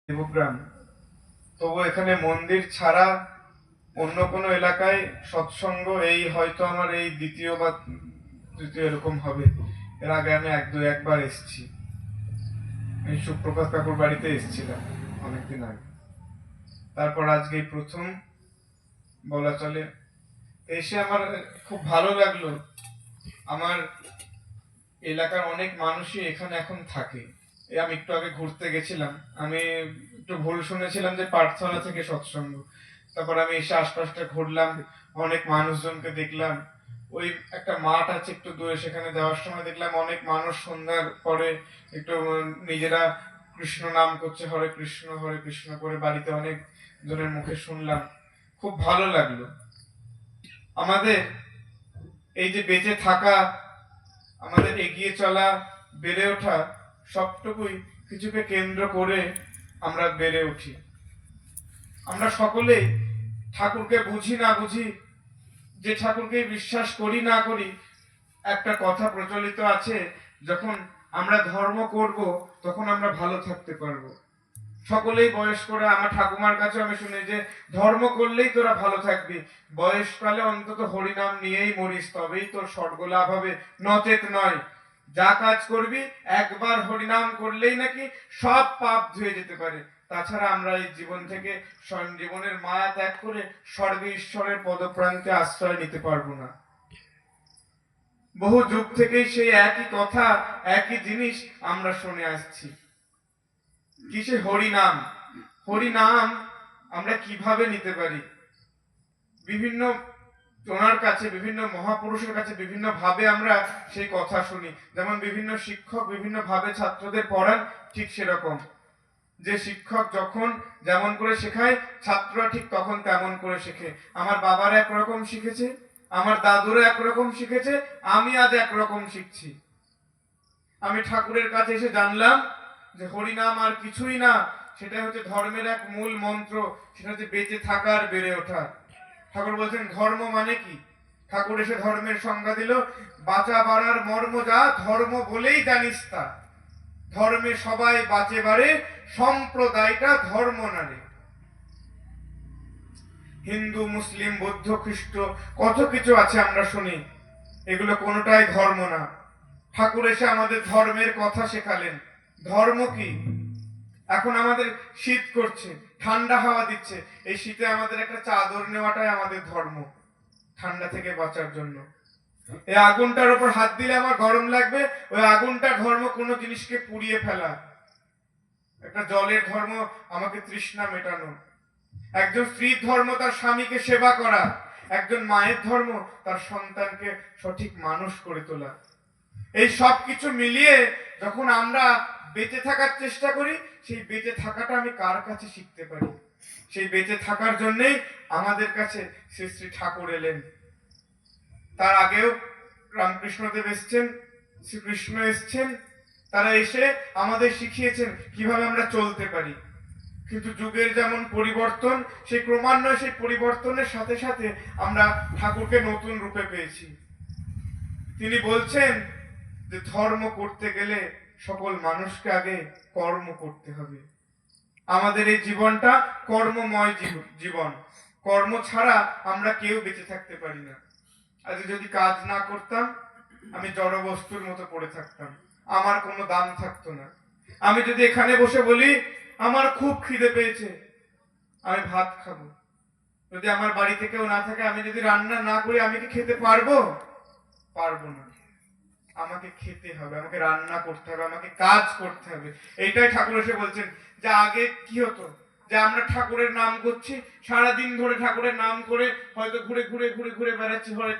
দেবগ্রাম, তবু এখানে মন্দির ছাড়া অন্য কোনো এলাকায় সৎসঙ্গ এই হয়তো আমার এই দ্বিতীয় বা তৃতীয় এরকম হবে। এর আগে আমি একবার এসেছি, এই সুপ্রভাত কাকুর বাড়িতে এসেছিলাম অনেকদিন আগে। তারপর আজকে এই প্রথম বলা চলে এসে আমার খুব ভালো লাগলো। আমার এলাকার অনেক মানুষই এখানে এখন থাকে। আমি একটু আগে ঘুরতে গেছিলাম, আমি একটু ভুল শুনেছিলাম যে প্রার্থনা থেকে সৎসঙ্গ। তারপর আমি এসে আশপাশটা ঘুরলাম, অনেক মানুষজনকে দেখলাম। ওই একটা মাঠ আছে একটু দূরে, সেখানে যাওয়ার সময় দেখলাম অনেক মানুষ সন্ধ্যার পরে একটু নিজেরা কৃষ্ণ নাম করছে, হরে কৃষ্ণ করে। বাড়িতে অনেক জনের মুখে শুনলাম, খুব ভালো লাগলো। আমাদের এই যে বেঁচে থাকা, আমাদের এগিয়ে চলা, বেড়ে ওঠা, সবটুকুই কিছুকে কেন্দ্র করে আমরা বেড়ে উঠি। আমরা সকলেই ঠাকুরকে বুঝি না বুঝি, যে ঠাকুরকে বিশ্বাস করি না করি, একটা কথা প্রচলিত আছে, যখন আমরা ধর্ম করব তখন আমরা ভালো থাকতে পারবো। সকলেই বয়স্করা, আমার ঠাকুমার কাছে আমি শুনি যে ধর্ম করলেই তোরা ভালো থাকবি, বয়সকালে অন্তত হরিনাম নিয়েই মরিস, তবেই তোর স্বর্গ লাভ হবে, নচেত নয়। যা কাজ করবি একবার হরিনাম করলেই নাকি সব পাপ ধুয়ে যেতে পারে। তাছাড়া আমরা এই জীবন থেকে স্বয়ং জীবনের মায়া ত্যাগ করে স্বর্গে ঈশ্বরের পদপ্রান্তে আশ্রয় নিতে পারবো না। বহু যুগ থেকেই সেই একই কথা, একই জিনিস আমরা শুনে আসছি। কিসে? হরিনাম। হরিনাম আমরা কিভাবে নিতে পারি? বিভিন্ন ওনার কাছে, বিভিন্ন মহাপুরুষের কাছে বিভিন্ন ভাবে আমরা সেই কথা শুনি। যেমন বিভিন্ন শিক্ষক বিভিন্ন ভাবে ছাত্রদের পড়ান, ঠিক সেরকম যে শিক্ষক যখন যেমন করে শেখায়, ছাত্ররা ঠিক তখন তেমন করে শেখে। আমার বাবারা একরকম শিখেছে, আমার দাদুরা একরকম শিখেছে, আমি আজ একরকম শিখছি। আমি ঠাকুরের কাছে এসে জানলাম যে হরিনাম আর কিছুই না, সেটা হচ্ছে ধর্মের এক মূল মন্ত্র, সেটা হচ্ছে বেঁচে থাকার, বেড়ে ওঠা। ঠাকুর বলছেন ধর্ম মানে কি? ঠাকুর এসে ধর্মের সংজ্ঞা দিল, বাঁচা বাড়ার মর্ম যা, ধর্ম বলেই জানিস তা। ধর্মে সবাই বাঁচে বাড়ে, সম্প্রদায়টা ধর্ম নারে। হিন্দু, মুসলিম, বৌদ্ধ, খ্রিস্ট কত কিছু আছে আমরা শুনি, এগুলো কোনোটাই ধর্ম না। ঠাকুর এসে আমাদের ধর্মের কথা শেখালেন। ধর্ম কি? এখন আমাদের শীত করছে, ঠান্ডা হাওয়া দিচ্ছে, এই শীতে আমাদের একটা চাদর নেওয়াটাই আমাদের ধর্ম, ঠান্ডা থেকে বাঁচার জন্য। এই আগুনটার উপর হাত দিলে আমার গরম লাগবে, ওই আগুনটা ধর্ম কোনো জিনিসকে পুড়িয়ে ফেলা। একটা জলের ধর্ম আমাকে তৃষ্ণা মেটানো। একজন স্ত্রীর ধর্ম তার স্বামীকে সেবা করা, একজন মায়ের ধর্ম তার সন্তানকে সঠিক মানুষ করে তোলা। এই সব কিছু মিলিয়ে যখন আমরা বেঁচে থাকার চেষ্টা করি, সেই বেঁচে থাকাটা আমি কার কাছে শিখতে পারি? সেই বেঁচে থাকার জন্যই আমাদের কাছে শ্রী শ্রী ঠাকুর এলেন। তার আগেও রামকৃষ্ণদেব এসছেন, শ্রীকৃষ্ণ এসছেন, তারা এসে আমাদের শিখিয়েছেন কিভাবে আমরা চলতে পারি। কিন্তু যুগের যেমন পরিবর্তন, সেই ক্রমান্বয়ে সেই পরিবর্তনের সাথে সাথে আমরা ঠাকুরকে নতুন রূপে পেয়েছি। তিনি বলছেন যে ধর্ম করতে গেলে সকল মানুষকে আগে কর্ম করতে হবে। আমাদের এই জীবনটা কর্মময় জীবন, কর্ম ছাড়া আমরা কেউ বেঁচে থাকতে পারি না। আজ যদি কাজ না করতাম, আমি জড় বস্তুর মতো পড়ে থাকতাম, আমার কোনো দাম থাকতো না। আমি যদি এখানে বসে বলি আমার খুব খিদে পেয়েছে, আমি ভাত খাবো, যদি আমার বাড়িতে কেউ না থাকে, আমি যদি রান্না না করি, আমি কি খেতে পারবো? পারবো না। আমাকে খেতে হবে, আমাকে রান্না করতে হবে, আমাকে কাজ করতে হবে। এইটাই ঠাকুর এসে বলছেন। যে আগে কি হতো, যে আমরা ঠাকুরের নাম করছি, সারাদিন ধরে ঠাকুরের নাম করে হয়তো ঘুরে ঘুরে ঘুরে ঘুরে বেড়াচ্ছি, হরে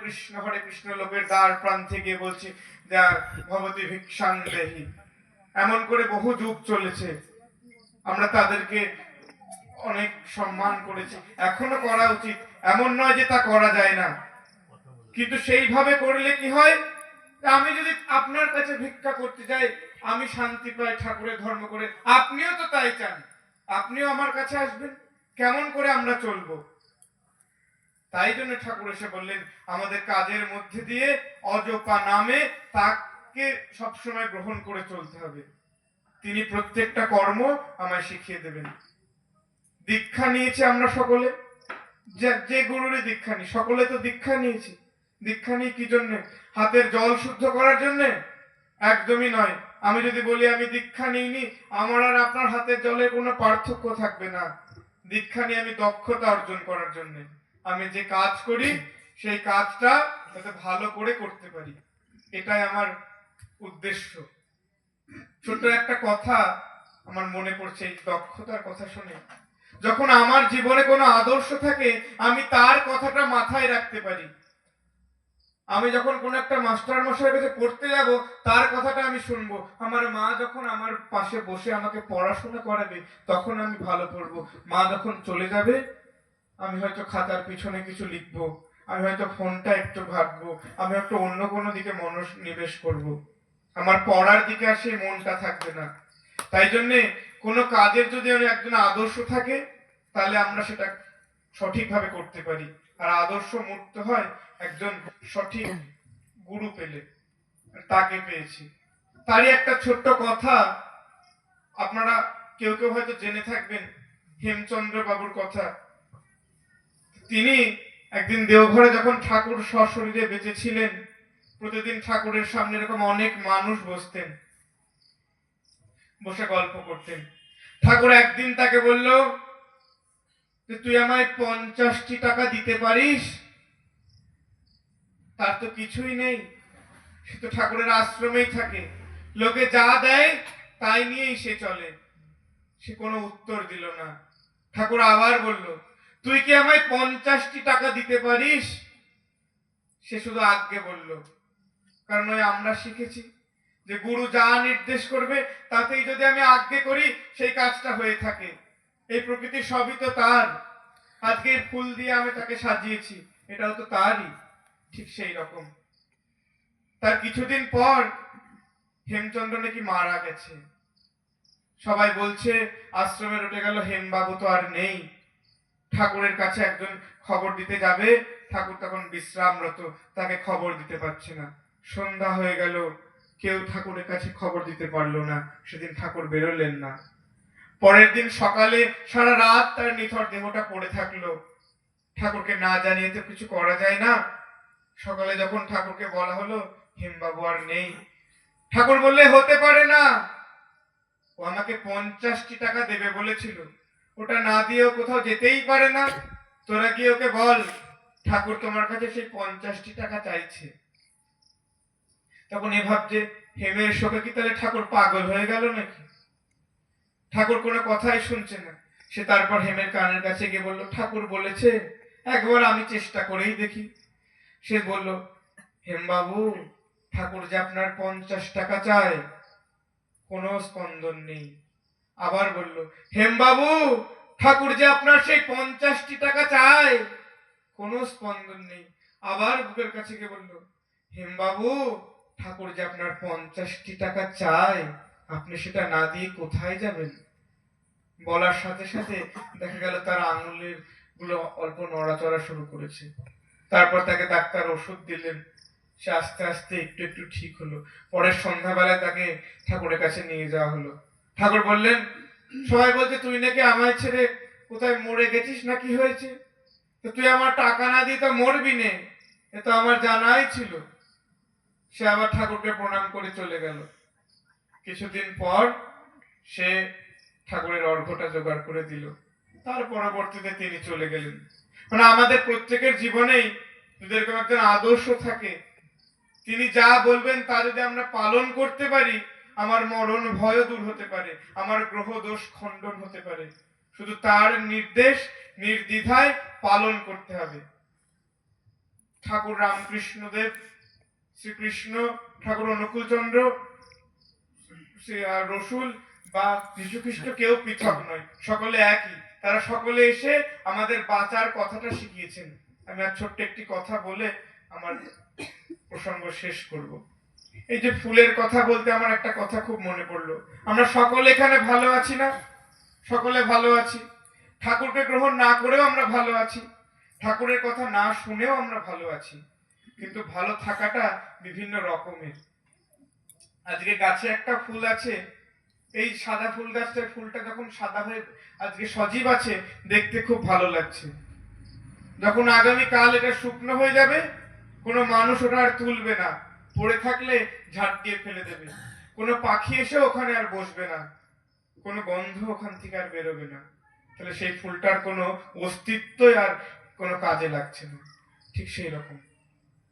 কৃষ্ণ লোকের দ্বার প্রান্তে গিয়ে বলছি যা ভবতী ভিক্ষাং দেহি। এমন করে বহু যুগ চলেছে, আমরা তাদেরকে অনেক সম্মান করেছি, এখনো করা উচিত, এমন নয় যে তা করা যায় না। কিন্তু সেইভাবে করলে কি হয়, আমি যদি আপনার কাছে ভিক্ষা করতে যাই, আমি শান্তি পাই ঠাকুরের ধর্ম করে, আপনিও তো তাই চান, আপনিও আমার কাছে আসবেন, কেমন করে আমরা চলবো? তাই জন্য ঠাকুর এসে বললেন আমাদের কাজের মধ্যে দিয়ে অজপা নামে তাকে সবসময় গ্রহণ করে চলতে হবে। তিনি প্রত্যেকটা কর্ম আমায় শিখিয়ে দেবেন। দীক্ষা নিয়েছি আমরা সকলে, যে যে গুরুরই দীক্ষা নিই, সকলে তো দীক্ষা নিয়েছি। দীক্ষা নিয়ে কি জন্য? হাতের জল শুদ্ধ করার জন্য? একদমই নয়। আমি যদি বলি আমি দীক্ষা নিইনি, আমার আর আপনার হাতের জলের কোনো পার্থক্য থাকবে না। দীক্ষা নিয়ে আমি দক্ষতা অর্জন করার জন্য, আমি যে কাজ করি সেই কাজটা যাতে ভালো করে করতে পারি, এটাই আমার উদ্দেশ্য। ছোট্ট একটা কথা আমার মনে পড়ছে এই দক্ষতার কথা শুনে। যখন আমার জীবনে কোনো আদর্শ থাকে, আমি তার কথাটা মাথায় রাখতে পারি। আমি যখন কোন একটা মাস্টার মশাইয়ের কাছে পড়তে যাব, তার কথাটা আমি শুনবো। আমার মা যখন আমার পাশে বসে আমাকে পড়াশোনা করাবে, তখন আমি ভালো পড়বো। মা যখন চলে যাবে, আমি হয়তো খাতার পিছনে কিছু লিখবো, আমি হয়তো ফোনটা একটু ঘাঁটবো, আমি একটু অন্য কোনো দিকে মনোনিবেশ করব। আমার পড়ার দিকে আর সেই মনটা থাকবে না। তাই জন্যে কোনো কাজের যদি একজন আদর্শ থাকে, তাহলে আমরা সেটা সঠিকভাবে করতে পারি। আর আদর্শ মূর্ত হয় একজন সঠিক গুরু পেলে, তাকে পেয়েছি। তারই একটা ছোট্ট কথা আপনারা কেউ কেউ হয়তো জেনে থাকবেন, হেমচন্দ্র বাবুর কথা। তিনি একদিন দেওঘরে যখন ঠাকুর সশরীরে বেঁচে ছিলেন, প্রতিদিন ঠাকুরের সামনে এরকম অনেক মানুষ বসতেন, বসে গল্প করতেন। ঠাকুর একদিন তাকে বলল যে তুই আমায় 50টি টাকা দিতে পারিস? তার তো কিছুই নেই, সে তো ঠাকুরের আশ্রমেই থাকে, লোকে যা দেয় তাই নিয়েই সে চলে। সে কোনো উত্তর দিল না। ঠাকুর আবার বলল, তুই কি আমায় 50টি টাকা দিতে পারিস? সে শুধু আজ্ঞে বলল। কারণ ওই আমরা শিখেছি যে গুরু যা নির্দেশ করবে তাতেই যদি আমি আজ্ঞে করি, সেই কাজটা হয়ে থাকে। এই প্রকৃতি সবই তো তার। আজকে ফুল দিয়ে আমি তাকে সাজিয়েছি, এটাও তো তারই। ঠিক সেই রকম তার কিছুদিন পর হেমচন্দ্র নাকি মারা গেছে। সবাই বলছে আশ্রমে উঠে গেল, হেমবাবু তো আর নেই। ঠাকুরের কাছে একজন খবর দিতে যাবে, ঠাকুর তখন বিশ্রামরত, তাকে খবর দিতে পারছে না। সন্ধ্যা হয়ে গেল, কেউ ঠাকুরের কাছে খবর দিতে পারলো না। সেদিন ঠাকুর বেরোলেন না। পরের দিন সকালে সারা রাত তার নিথর দেহটা পড়ে থাকলো। ঠাকুরকে না জানিয়ে তো কিছু করা যায় না। সকালে যখন ঠাকুরকে বলা হলো হেমবাবু আর নেই, ঠাকুর বললে হতে পারে না, ও আমাকে 50টি টাকা দেবে বলেছিল, ওটা না দিয়েও কোথাও যেতেই পারে না। তোরা গিয়ে ওকে বল ঠাকুর তোমার কাছে সেই 50টি টাকা চাইছে। তখন এ ভাবছে, হেমের শোকে কি তাহলে ঠাকুর পাগল হয়ে গেল নাকি? ঠাকুর কোনো কথাই শুনছে না। সে তারপর হেমের কানের কাছে গিয়ে বলল, ঠাকুর বলেছে একবার আমি চেষ্টা করেই দেখি। সে বলল, হেমবাবু, ঠাকুর যে আপনার 50 টাকা চায়, কোনো স্পন্দন নেই। আবার বলল, হেমবাবু, ঠাকুর যে আপনার সেই 50টি টাকা চায়, কোনো স্পন্দন নেই। আবার বুকের কাছে গিয়ে বলল, হেমবাবু, ঠাকুর যে আপনার 50টি টাকা চায়, আপনি সেটা না দিয়ে কোথায় যাবেন? বলার সাথে সাথে দেখা গেল তার আঙুলের গুলো অল্প নড়াচড়া শুরু করেছে। তারপর তাকে ডাক্তার ওষুধ দিলেন, সে আস্তে আস্তে একটু একটু ঠিক হলো। পরের সন্ধ্যাবেলায় তাকে ঠাকুরের কাছে নিয়ে যাওয়া হলো। ঠাকুর বললেন, সবাই বলছে তুই নাকি আমায় ছেড়ে কোথায় মরে গেছিস, না কি হয়েছে? তো তুই আমার টাকা না দিয়ে তো মরবি নে, এ তো আমার জানাই ছিল। সে আবার ঠাকুরকে প্রণাম করে চলে গেল। কিছুদিন পর সে ঠাকুরের অর্ঘ্যটা জোগাড় করে দিল। তার পরবর্তীতে তিনি চলে গেলেন। মানে আমাদের প্রত্যেকের জীবনেই যদি এরকম একজন আদর্শ থাকে, তিনি যা বলবেন তা যদি আমরা পালন করতে পারি, আমার মরণ ভয় দূর হতে পারে, আমার গ্রহ দোষ খণ্ডন হতে পারে। শুধু তার নির্দেশ নির্দ্বিধায় পালন করতে হবে। ঠাকুর রামকৃষ্ণদেব, শ্রীকৃষ্ণ, ঠাকুর অনুকূলচন্দ্র, রসুল বা যীশুখ্রিস্ট কেউ পৃথক নয়, সকলে একই। তারা সকলে এসে আমাদের বাঁচার কথাটা শিখিয়েছেন। আমি আর ছোট্ট একটি কথা বলে আমার প্রসঙ্গ শেষ করব। এই যে ফুলের কথা বলতে আমার একটা কথা খুব মনে পড়লো। আমরা সকলে এখানে ভালো আছি না? সকলে ভালো আছি। ঠাকুরকে গ্রহণ না করেও আমরা ভালো আছি, ঠাকুরের কথা না শুনেও আমরা ভালো আছি। কিন্তু ভালো থাকাটা বিভিন্ন রকমের। আজকে গাছে একটা ফুল আছে, এই সাদা ফুল গাছটার ফুলটা যখন সাদা হয়ে আজকে সজীব আছে, দেখতে খুব ভালো লাগছে। যখন আগামী কাল এটা শুকনো হয়ে যাবে, কোনো মানুষ ওটা আর তুলবে না, পড়ে থাকলে ঝাড় দিয়ে ফেলে দেবে। কোনো পাখি এসে ওখানে আর বসবে না, কোনো গন্ধ ওখান থেকে আর বেরোবে না। তাহলে সেই ফুলটার কোনো অস্তিত্বই আর কোনো কাজে লাগছে না। ঠিক সেই রকম,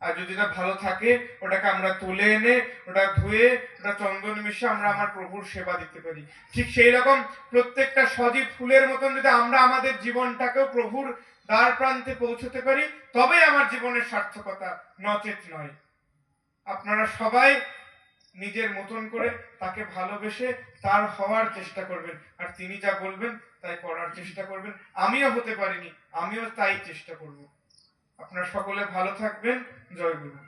আর যদি এটা ভালো থাকে, ওটাকে আমরা তুলে এনে ওটা ধুয়ে ওটা চন্দন মিশিয়ে আমরা আমার প্রভুর সেবা দিতে পারি। ঠিক সেই রকম প্রত্যেকটা সজীব ফুলের মতন যদি আমরা আমাদের জীবনটাকেও প্রভুর দ্বার প্রান্তে পৌঁছতে পারি, তবেই আমার জীবনের সার্থকতা, নচেত নয়। আপনারা সবাই নিজের মতন করে তাকে ভালোবেসে তার হওয়ার চেষ্টা করবেন, আর তিনি যা বলবেন তাই করার চেষ্টা করবেন। আমিও হতে পারিনি, আমিও তাই চেষ্টা করব। আপনারা সকলে ভালো থাকবেন। জয় গুরু।